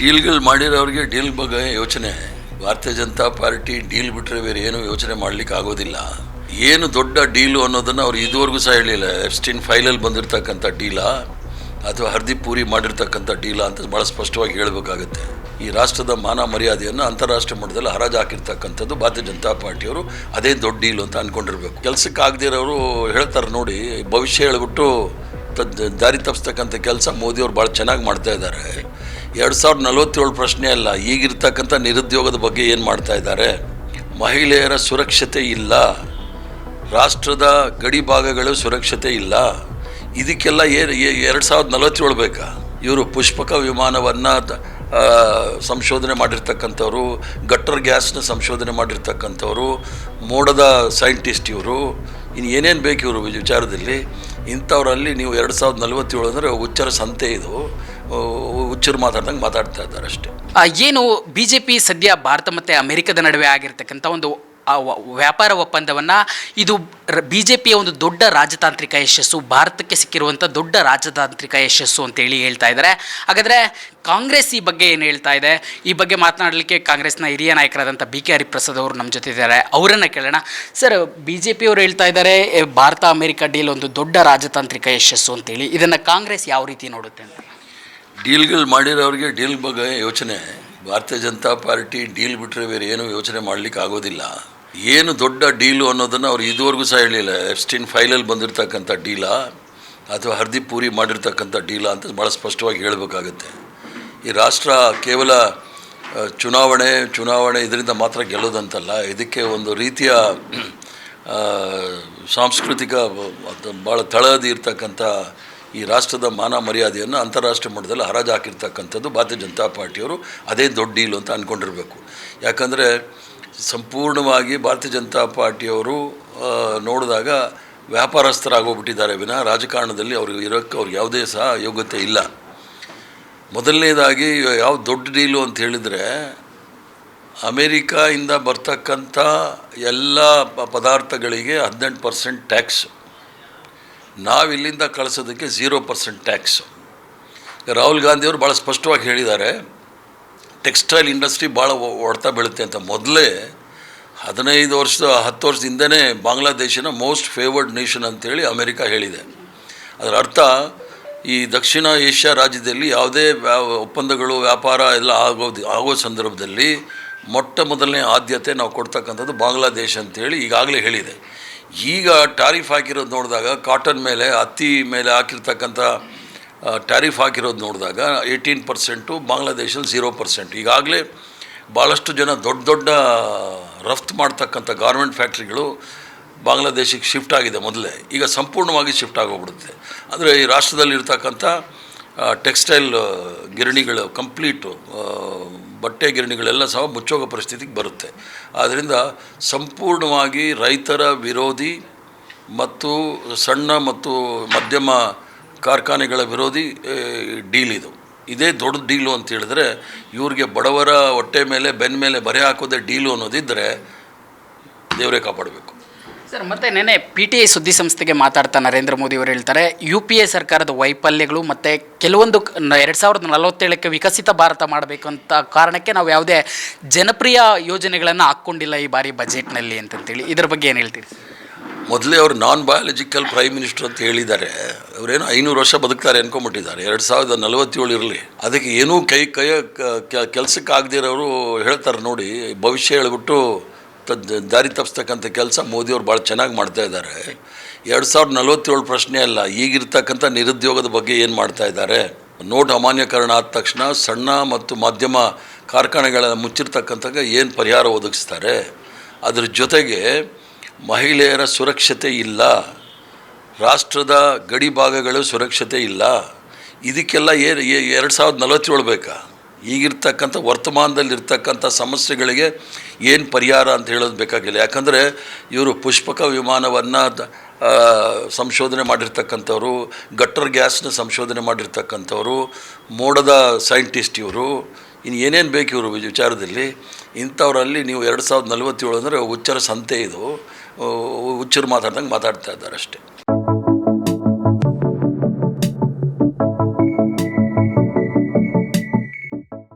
ಡೀಲ್ಗಳು ಮಾಡಿರೋರಿಗೆ deal ಬಗ್ಗೆ ಯೋಚನೆ. ಭಾರತೀಯ ಜನತಾ ಪಾರ್ಟಿ ಡೀಲ್ ಬಿಟ್ಟರೆ ಬೇರೆ ಏನು ಯೋಚನೆ ಮಾಡಲಿಕ್ಕೆ ಆಗೋದಿಲ್ಲ. ಏನು ದೊಡ್ಡ ಡೀಲು ಅನ್ನೋದನ್ನು ಅವ್ರು ಇದುವರೆಗೂ ಸಹ ಹೇಳಿಲ್ಲ. ಎಫ್ಸ್ಟೀನ್ ಫೈಲಲ್ಲಿ ಬಂದಿರತಕ್ಕಂಥ ಡೀಲಾ ಅಥವಾ ಹರ್ದೀಪ್ ಪೂರಿ ಮಾಡಿರ್ತಕ್ಕಂಥ ಡೀಲಾ ಅಂತ ಭಾಳ ಸ್ಪಷ್ಟವಾಗಿ ಹೇಳಬೇಕಾಗುತ್ತೆ. ಈ ರಾಷ್ಟ್ರದ ಮಾನ ಮರ್ಯಾದೆಯನ್ನು ಅಂತಾರಾಷ್ಟ್ರೀಯ ಮಟ್ಟದಲ್ಲಿ ಹರಾಜು ಹಾಕಿರ್ತಕ್ಕಂಥದ್ದು ಭಾರತೀಯ ಜನತಾ ಪಾರ್ಟಿಯವರು ಅದೇ ದೊಡ್ಡ ಡೀಲು ಅಂತ ಅಂದ್ಕೊಂಡಿರ್ಬೇಕು. ಕೆಲಸಕ್ಕೆ ಆಗದಿರೋರು ಹೇಳ್ತಾರೆ ನೋಡಿ, ಭವಿಷ್ಯ ಹೇಳ್ಬಿಟ್ಟು ದಾರಿ ತಪ್ಪಿಸ್ತಕ್ಕಂಥ ಕೆಲಸ ಮೋದಿಯವರು ಭಾಳ ಚೆನ್ನಾಗಿ ಮಾಡ್ತಾ ಇದ್ದಾರೆ. 2047 ಪ್ರಶ್ನೆ ಅಲ್ಲ, ಈಗಿರ್ತಕ್ಕಂಥ ನಿರುದ್ಯೋಗದ ಬಗ್ಗೆ ಏನು ಮಾಡ್ತಾ ಇದ್ದಾರೆ. ಮಹಿಳೆಯರ ಸುರಕ್ಷತೆ ಇಲ್ಲ, ರಾಷ್ಟ್ರದ ಗಡಿ ಭಾಗಗಳು ಸುರಕ್ಷತೆ ಇಲ್ಲ. ಇದಕ್ಕೆಲ್ಲ 2047 ಬೇಕಾ? ಇವರು ಪುಷ್ಪಕ ವಿಮಾನವನ್ನು ಸಂಶೋಧನೆ ಮಾಡಿರ್ತಕ್ಕಂಥವ್ರು, ಗಟ್ಟರ್ ಗ್ಯಾಸ್ನ ಸಂಶೋಧನೆ ಮಾಡಿರ್ತಕ್ಕಂಥವ್ರು, ಮೋಡದ ಸೈಂಟಿಸ್ಟ್ ಇವರು. ಇನ್ನು ಏನೇನು ಬೇಕು ಇವರು ವಿಚಾರದಲ್ಲಿ? ಇಂಥವರಲ್ಲಿ ನೀವು 2047 ಅಂದರೆ ಹುಚ್ಚರ ಸಂತೆ. ಇದು ಹುಚ್ಚರು ಮಾತಾಡ್ದಂಗೆ ಮಾತಾಡ್ತಾ ಇದ್ದಾರೆ ಅಷ್ಟೇ. ಏನು BJP ಸದ್ಯ ಭಾರತ ಮತ್ತು ಅಮೆರಿಕದ ನಡುವೆ ಆಗಿರ್ತಕ್ಕಂಥ ಒಂದು ವ್ಯಾಪಾರ ಒಪ್ಪಂದವನ್ನು, ಇದು BJPಯ ಒಂದು ದೊಡ್ಡ ರಾಜತಾಂತ್ರಿಕ ಯಶಸ್ಸು, ಭಾರತಕ್ಕೆ ಸಿಕ್ಕಿರುವಂಥ ದೊಡ್ಡ ರಾಜತಾಂತ್ರಿಕ ಯಶಸ್ಸು ಅಂತೇಳಿ ಹೇಳ್ತಾ ಇದ್ದಾರೆ. ಹಾಗಾದರೆ ಕಾಂಗ್ರೆಸ್ ಈ ಬಗ್ಗೆ ಏನು ಹೇಳ್ತಾ ಇದೆ? ಈ ಬಗ್ಗೆ ಮಾತನಾಡಲಿಕ್ಕೆ ಕಾಂಗ್ರೆಸ್ನ ಹಿರಿಯ ನಾಯಕರಾದಂಥ BK ಹರಿಪ್ರಸಾದ್ ಅವರು ನಮ್ಮ ಜೊತೆ ಇದ್ದಾರೆ. ಅವರನ್ನು ಕೇಳೋಣ. ಸರ್, BJP ಅವರು ಹೇಳ್ತಾ ಇದ್ದಾರೆ ಭಾರತ ಅಮೆರಿಕ ಡೀಲ್ ಒಂದು ದೊಡ್ಡ ರಾಜತಾಂತ್ರಿಕ ಯಶಸ್ಸು ಅಂತೇಳಿ. ಇದನ್ನು ಕಾಂಗ್ರೆಸ್ ಯಾವ ರೀತಿ ನೋಡುತ್ತೆ ಅಂತ? ಡೀಲ್ಗಳು ಮಾಡಿರೋರಿಗೆ ಡೀಲ್ ಬಗ್ಗೆ ಯೋಚನೆ. ಭಾರತೀಯ ಜನತಾ ಪಾರ್ಟಿ ಡೀಲ್ ಬಿಟ್ಟರೆ ಬೇರೆ ಏನು ಯೋಚನೆ ಮಾಡಲಿಕ್ಕೆ ಆಗೋದಿಲ್ಲ. ಏನು ದೊಡ್ಡ ಡೀಲು ಅನ್ನೋದನ್ನು ಅವ್ರು ಇದುವರೆಗೂ ಸಹ ಹೇಳಿಲ್ಲ. ಎಫ್ಸ್ಟೀನ್ ಫೈಲಲ್ಲಿ ಬಂದಿರತಕ್ಕಂಥ ಡೀಲಾ ಅಥವಾ ಹರ್ದೀಪ್ ಪೂರಿ ಮಾಡಿರ್ತಕ್ಕಂಥ ಡೀಲಾ ಅಂತ ಭಾಳ ಸ್ಪಷ್ಟವಾಗಿ ಹೇಳಬೇಕಾಗತ್ತೆ. ಈ ರಾಷ್ಟ್ರ ಕೇವಲ ಚುನಾವಣೆ ಇದರಿಂದ ಮಾತ್ರ ಗೆಲ್ಲೋದಂತಲ್ಲ. ಇದಕ್ಕೆ ಒಂದು ರೀತಿಯ ಸಾಂಸ್ಕೃತಿಕ ಭಾಳ ತಳಹದಿ ಇರ್ತಕ್ಕಂಥ ಈ ರಾಷ್ಟ್ರದ ಮಾನ ಮರ್ಯಾದೆಯನ್ನು ಅಂತಾರಾಷ್ಟ್ರೀಯ ಮಟ್ಟದಲ್ಲಿ ಹರಾಜು ಹಾಕಿರ್ತಕ್ಕಂಥದ್ದು ಭಾರತೀಯ ಜನತಾ ಪಾರ್ಟಿಯವರು ಅದೇ ದೊಡ್ಡ ಡೀಲು ಅಂತ ಅಂದ್ಕೊಂಡಿರಬೇಕು. ಯಾಕಂದರೆ ಸಂಪೂರ್ಣವಾಗಿ ಭಾರತೀಯ ಜನತಾ ಪಾರ್ಟಿಯವರು ನೋಡಿದಾಗ ವ್ಯಾಪಾರಸ್ಥರಾಗೋಗ್ಬಿಟ್ಟಿದ್ದಾರೆ ವಿನಃ ರಾಜಕಾರಣದಲ್ಲಿ ಅವ್ರಿಗೆ ಇರೋಕ್ಕೆ ಅವ್ರಿಗೆ ಯಾವುದೇ ಸಹ ಯೋಗ್ಯತೆ ಇಲ್ಲ. ಮೊದಲನೇದಾಗಿ ಯಾವ ದೊಡ್ಡ ಡೀಲು ಅಂತ ಹೇಳಿದರೆ, ಅಮೇರಿಕಾಯಿಂದ ಬರ್ತಕ್ಕಂಥ ಎಲ್ಲ ಪದಾರ್ಥಗಳಿಗೆ 18% ಟ್ಯಾಕ್ಸ್, ನಾವಿಲ್ಲಿಂದ ಕಳಿಸೋದಕ್ಕೆ 0% ಟ್ಯಾಕ್ಸು. ರಾಹುಲ್ ಗಾಂಧಿಯವರು ಭಾಳ ಸ್ಪಷ್ಟವಾಗಿ ಹೇಳಿದ್ದಾರೆ, ಟೆಕ್ಸ್ಟೈಲ್ ಇಂಡಸ್ಟ್ರಿ ಭಾಳ ಹೊಡೆತ ಬೀಳುತ್ತೆ ಅಂತ. ಮೊದಲೇ 10 ವರ್ಷದಿಂದನೇ ಬಾಂಗ್ಲಾದೇಶನ ಮೋಸ್ಟ್ ಫೇವರ್ಡ್ ನೇಷನ್ ಅಂತೇಳಿ ಅಮೇರಿಕಾ ಹೇಳಿದೆ. ಅದರ ಅರ್ಥ, ಈ ದಕ್ಷಿಣ ಏಷ್ಯಾ ರಾಜ್ಯದಲ್ಲಿ ಯಾವುದೇ ಒಪ್ಪಂದಗಳು ವ್ಯಾಪಾರ ಎಲ್ಲ ಆಗೋ ಸಂದರ್ಭದಲ್ಲಿ ಮೊದಲನೇ ಆದ್ಯತೆ ನಾವು ಕೊಡ್ತಕ್ಕಂಥದ್ದು ಬಾಂಗ್ಲಾದೇಶ ಅಂತೇಳಿ ಈಗಾಗಲೇ ಹೇಳಿದೆ. ಈಗ ಟ್ಯಾರಿಫ್ ಹಾಕಿರೋದು ನೋಡಿದಾಗ, ಕಾಟನ್ ಮೇಲೆ, ಹತ್ತಿ ಮೇಲೆ ಹಾಕಿರ್ತಕ್ಕಂಥ ಟ್ಯಾರಿಫ್ ಹಾಕಿರೋದು ನೋಡಿದಾಗ 18%, ಬಾಂಗ್ಲಾದೇಶಲ್ಲಿ 0%. ಈಗಾಗಲೇ ಭಾಳಷ್ಟು ಜನ ದೊಡ್ಡ ರಫ್ತು ಮಾಡ್ತಕ್ಕಂಥ ಗಾರ್ಮೆಂಟ್ ಫ್ಯಾಕ್ಟ್ರಿಗಳು ಬಾಂಗ್ಲಾದೇಶಕ್ಕೆ ಶಿಫ್ಟ್ ಆಗಿದೆ. ಮೊದಲೇ ಈಗ ಸಂಪೂರ್ಣವಾಗಿ ಶಿಫ್ಟ್ ಆಗೋಗ್ಬಿಡುತ್ತೆ. ಅಂದರೆ ಈ ರಾಷ್ಟ್ರದಲ್ಲಿರ್ತಕ್ಕಂಥ ಟೆಕ್ಸ್ಟೈಲ್ ಗಿರಣಿಗಳು ಕಂಪ್ಲೀಟು, ಬಟ್ಟೆ ಗಿರಣಿಗಳೆಲ್ಲ ಸಹ ಮುಚ್ಚೋಗೋ ಪರಿಸ್ಥಿತಿಗೆ ಬರುತ್ತೆ. ಆದ್ದರಿಂದ ಸಂಪೂರ್ಣವಾಗಿ ರೈತರ ವಿರೋಧಿ ಮತ್ತು ಸಣ್ಣ ಮತ್ತು ಮಧ್ಯಮ ಕಾರ್ಖಾನೆಗಳ ವಿರೋಧಿ ಡೀಲ್ ಇದು. ಇದೇ ದೊಡ್ಡ ಡೀಲು ಅಂತ ಹೇಳಿದ್ರೆ, ಇವ್ರಿಗೆ ಬಡವರ ಹೊಟ್ಟೆ ಮೇಲೆ ಬೆನ್ನ ಮೇಲೆ ಬರೆ ಹಾಕೋದೇ ಡೀಲು ಅನ್ನೋದಿದ್ದರೆ ದೇವರೇ ಕಾಪಾಡಬೇಕು. ಸರ್, ಮತ್ತು ನೆನ್ನೆ PTI ಸುದ್ದಿ ಸಂಸ್ಥೆಗೆ ಮಾತಾಡ್ತಾ ನರೇಂದ್ರ ಮೋದಿ ಅವರು ಹೇಳ್ತಾರೆ, UPA ಸರ್ಕಾರದ ವೈಫಲ್ಯಗಳು ಮತ್ತು ಕೆಲವೊಂದು 2047ಕ್ಕೆ ವಿಕಸಿತ ಭಾರತ ಮಾಡಬೇಕು ಅಂತ ಕಾರಣಕ್ಕೆ ನಾವು ಯಾವುದೇ ಜನಪ್ರಿಯ ಯೋಜನೆಗಳನ್ನು ಹಾಕ್ಕೊಂಡಿಲ್ಲ ಈ ಬಾರಿ ಬಜೆಟ್ನಲ್ಲಿ ಅಂತಂತೇಳಿ. ಇದರ ಬಗ್ಗೆ ಏನು ಹೇಳ್ತೀರಿ? ಮೊದಲೇ ಅವರು ನಾನ್ ಬಯಾಲಜಿಕಲ್ ಪ್ರೈಮ್ ಮಿನಿಸ್ಟರ್ ಅಂತ ಹೇಳಿದ್ದಾರೆ. ಅವರೇನು 500 ವರ್ಷ ಬದುಕ್ತಾರೆ ಅಂದ್ಕೊಂಬಿಟ್ಟಿದ್ದಾರೆ. 2047 ಇರಲಿ, ಅದಕ್ಕೆ ಏನೂ ಕೆಲಸಕ್ಕೆ ಆಗದಿರೋರು ಹೇಳ್ತಾರೆ ನೋಡಿ, ಭವಿಷ್ಯ ಹೇಳ್ಬಿಟ್ಟು ದಾರಿ ತಪ್ಪಿಸ್ತಕ್ಕಂಥ ಕೆಲಸ ಮೋದಿಯವರು ಭಾಳ ಚೆನ್ನಾಗಿ ಮಾಡ್ತಾ ಇದ್ದಾರೆ. 2047 ಪ್ರಶ್ನೆ ಅಲ್ಲ, ಈಗಿರ್ತಕ್ಕಂಥ ನಿರುದ್ಯೋಗದ ಬಗ್ಗೆ ಏನು ಮಾಡ್ತಾ ಇದ್ದಾರೆ. ನೋಟ್ ಅಮಾನ್ಯೀಕರಣ ಆದ ತಕ್ಷಣ ಸಣ್ಣ ಮತ್ತು ಮಧ್ಯಮ ಕಾರ್ಖಾನೆಗಳನ್ನು ಮುಚ್ಚಿರ್ತಕ್ಕಂಥ ಏನು ಪರಿಹಾರ ಒದಗಿಸ್ತಾರೆ. ಅದ್ರ ಜೊತೆಗೆ ಮಹಿಳೆಯರ ಸುರಕ್ಷತೆ ಇಲ್ಲ, ರಾಷ್ಟ್ರದ ಗಡಿ ಭಾಗಗಳು ಸುರಕ್ಷತೆ ಇಲ್ಲ. ಇದಕ್ಕೆಲ್ಲ 2047 ಬೇಕಾ? ಈಗಿರ್ತಕ್ಕಂಥ ವರ್ತಮಾನದಲ್ಲಿರ್ತಕ್ಕಂಥ ಸಮಸ್ಯೆಗಳಿಗೆ ಏನು ಪರಿಹಾರ ಅಂತ ಹೇಳೋದು ಬೇಕಾಗಿಲ್ಲ. ಯಾಕಂದರೆ ಇವರು ಪುಷ್ಪಕ ವಿಮಾನವನ್ನು ಸಂಶೋಧನೆ ಮಾಡಿರ್ತಕ್ಕಂಥವ್ರು, ಗಟ್ಟರ್ ಗ್ಯಾಸ್ನ ಸಂಶೋಧನೆ ಮಾಡಿರ್ತಕ್ಕಂಥವ್ರು, ಮೋಡದ ಸೈಂಟಿಸ್ಟ್ ಇವರು. ಇನ್ನು ಏನೇನು ಬೇಕು ಇವರು ವಿಚಾರದಲ್ಲಿ? ಇಂಥವರಲ್ಲಿ ನೀವು 2047 ಅಂದರೆ ಹುಚ್ಚರ ಸಂತೆ. ಇದು ಹುಚ್ಚರು ಮಾತಾಡ್ದಂಗೆ ಮಾತಾಡ್ತಾ ಇದ್ದಾರೆ ಅಷ್ಟೇ.